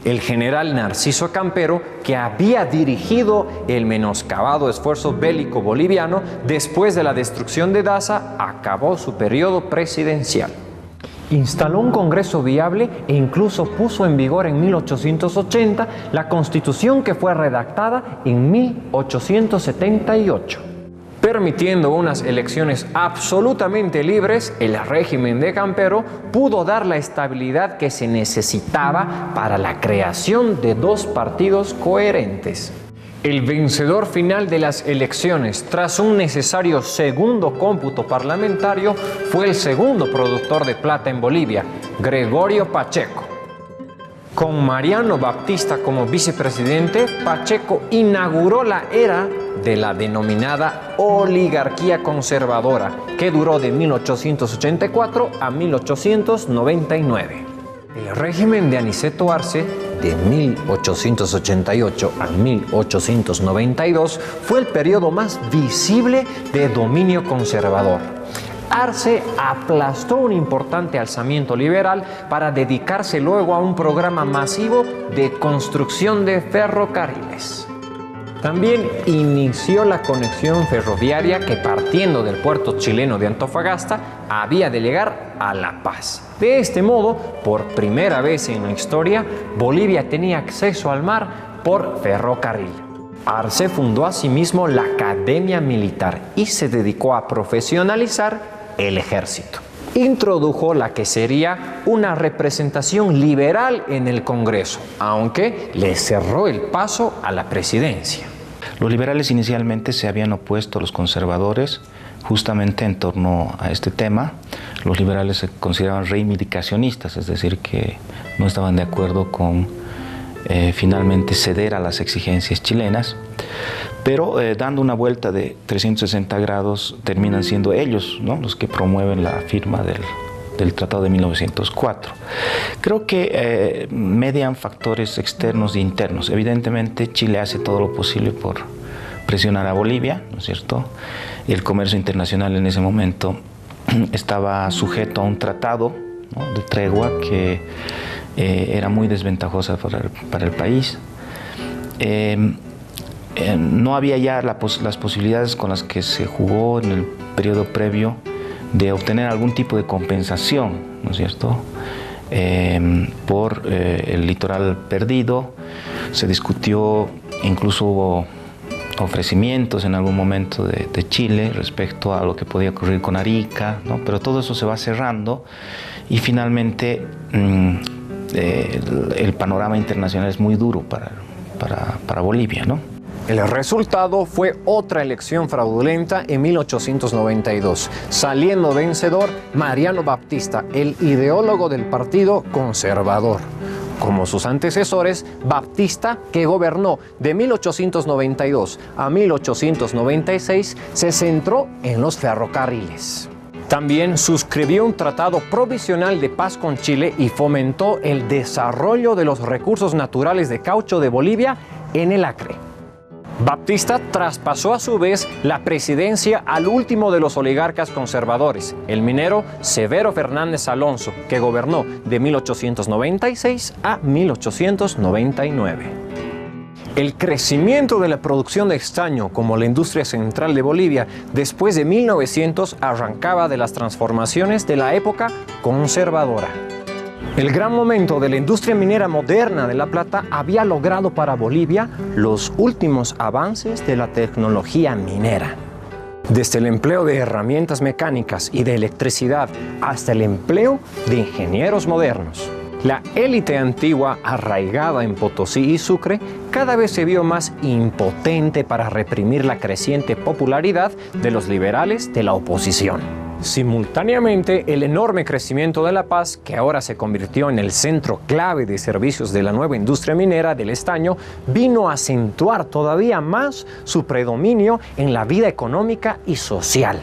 El general Narciso Campero, que había dirigido el menoscabado esfuerzo bélico boliviano después de la destrucción de Daza, acabó su periodo presidencial. Instaló un Congreso viable e incluso puso en vigor en 1880 la Constitución que fue redactada en 1878. Permitiendo unas elecciones absolutamente libres, el régimen de Campero pudo dar la estabilidad que se necesitaba para la creación de dos partidos coherentes. El vencedor final de las elecciones, tras un necesario segundo cómputo parlamentario, fue el segundo productor de plata en Bolivia, Gregorio Pacheco. Con Mariano Baptista como vicepresidente, Pacheco inauguró la era de la denominada oligarquía conservadora, que duró de 1884 a 1899. El régimen de Aniceto Arce, de 1888 a 1892, fue el periodo más visible de dominio conservador. Arce aplastó un importante alzamiento liberal para dedicarse luego a un programa masivo de construcción de ferrocarriles. También inició la conexión ferroviaria que, partiendo del puerto chileno de Antofagasta, había de llegar a La Paz. De este modo, por primera vez en la historia, Bolivia tenía acceso al mar por ferrocarril. Arce fundó asimismo la Academia Militar y se dedicó a profesionalizar el ejército. Introdujo la que sería una representación liberal en el Congreso, aunque le cerró el paso a la presidencia. Los liberales inicialmente se habían opuesto a los conservadores justamente en torno a este tema. Los liberales se consideraban reivindicacionistas, es decir, que no estaban de acuerdo con finalmente ceder a las exigencias chilenas, pero dando una vuelta de 360 grados terminan siendo ellos, ¿no?, los que promueven la firma del Tratado de 1904. Creo que median factores externos e internos. Evidentemente Chile hace todo lo posible por presionar a Bolivia, ¿no es cierto? El comercio internacional en ese momento estaba sujeto a un tratado, ¿no?, de tregua que era muy desventajosa para el país. No había ya las posibilidades con las que se jugó en el periodo previo de obtener algún tipo de compensación, ¿no es cierto?, por el litoral perdido. Se discutió, incluso hubo ofrecimientos en algún momento de Chile respecto a lo que podía ocurrir con Arica, ¿no? Pero todo eso se va cerrando y finalmente el panorama internacional es muy duro para Bolivia, ¿no? El resultado fue otra elección fraudulenta en 1892, saliendo vencedor Mariano Baptista, el ideólogo del Partido Conservador. Como sus antecesores, Baptista, que gobernó de 1892 a 1896, se centró en los ferrocarriles. También suscribió un tratado provisional de paz con Chile y fomentó el desarrollo de los recursos naturales de caucho de Bolivia en el Acre. Baptista traspasó a su vez la presidencia al último de los oligarcas conservadores, el minero Severo Fernández Alonso, que gobernó de 1896 a 1899. El crecimiento de la producción de estaño como la industria central de Bolivia después de 1900 arrancaba de las transformaciones de la época conservadora. El gran momento de la industria minera moderna de La Plata había logrado para Bolivia los últimos avances de la tecnología minera. Desde el empleo de herramientas mecánicas y de electricidad hasta el empleo de ingenieros modernos. La élite antigua, arraigada en Potosí y Sucre, cada vez se vio más impotente para reprimir la creciente popularidad de los liberales de la oposición. Simultáneamente, el enorme crecimiento de La Paz, que ahora se convirtió en el centro clave de servicios de la nueva industria minera del estaño, vino a acentuar todavía más su predominio en la vida económica y social.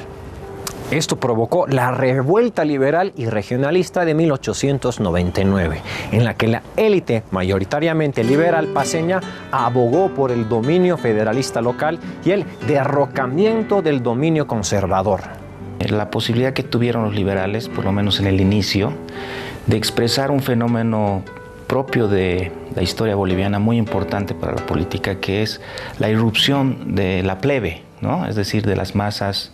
Esto provocó la revuelta liberal y regionalista de 1899, en la que la élite mayoritariamente liberal paceña abogó por el dominio federalista local y el derrocamiento del dominio conservador. La posibilidad que tuvieron los liberales, por lo menos en el inicio, de expresar un fenómeno propio de la historia boliviana, muy importante para la política, que es la irrupción de la plebe, ¿no? Es decir, de las masas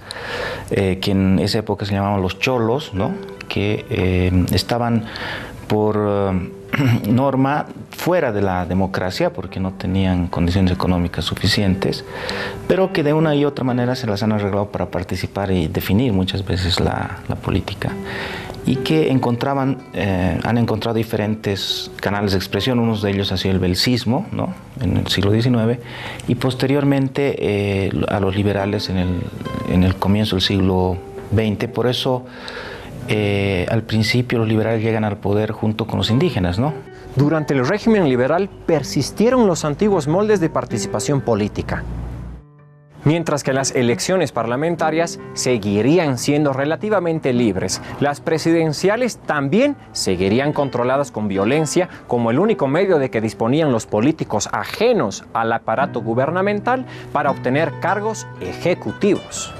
que en esa época se llamaban los cholos, ¿no? Que estaban por norma fuera de la democracia porque no tenían condiciones económicas suficientes, pero que de una y otra manera se las han arreglado para participar y definir muchas veces la política, y que han encontrado diferentes canales de expresión. Uno de ellos ha sido el belcismo, ¿no? En el siglo XIX, y posteriormente a los liberales en el comienzo del siglo XX. Por eso al principio los liberales llegan al poder junto con los indígenas, ¿no? Durante el régimen liberal persistieron los antiguos moldes de participación política, mientras que las elecciones parlamentarias seguirían siendo relativamente libres. Las presidenciales también seguirían controladas con violencia como el único medio de que disponían los políticos ajenos al aparato gubernamental para obtener cargos ejecutivos.